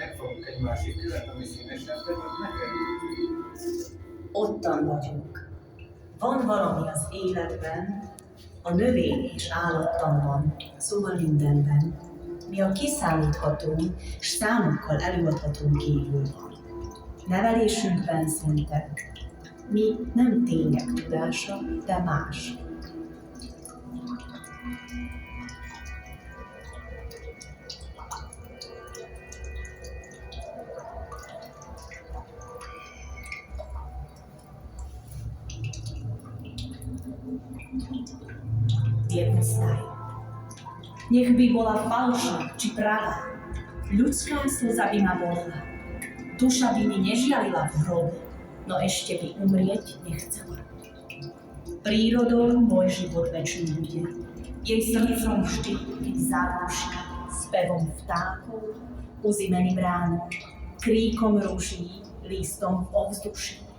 megfogunk egy másik követ, ami színesebb, vagy neked? Ottan vagyunk. Van valami az életben, a növény és állattanban, szóval mindenben, mi a kiszámítható és számokkal előadhatunk kívül van. Nevelésünkben szentek, mi nem tények tudása, de más. Jednostaj. Nech by bola falošná či pravá, ľudská slza by ma bolila, duša by mi nežialila v hrobe, no ešte by umrieť nechcela. Prírodou môj život večný bude, jej srdcom vždy byť záruší, spevom vtákov, uzimeným ránom, kríkom ruží, listom v ovzduši.